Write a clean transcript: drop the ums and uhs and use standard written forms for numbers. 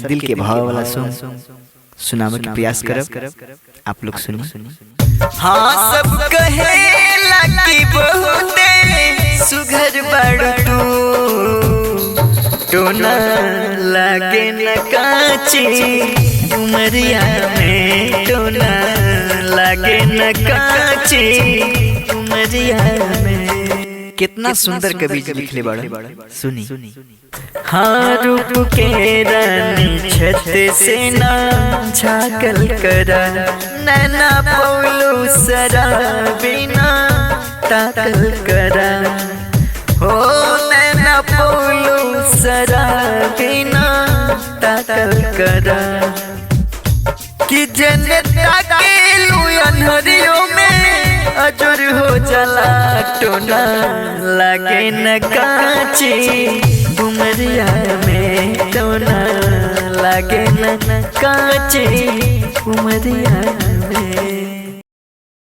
दिल के भाव वाला सॉन्ग सुनावे के प्रयास करब। आप लोग सुनिए। हाँ सब कहेला कि बहुते सुघर बड़ तू, टोना लागे न काची उमरिया में, टोना लागे न काची उमरिया में। कितना सुंदर कवि लिखले बाड़ा, सुनी। हाँ रूप के रानी छत से ना झाकल करा, नैना पौलू सरा बिना ताकल करा, हो नैना पौलू सरा बिना ताकल करा। कि जनता के लुयनहरियों में अजर हो जाला, टोना लागे न काची उमरिया में, टोना लागे न काची उमरिया में।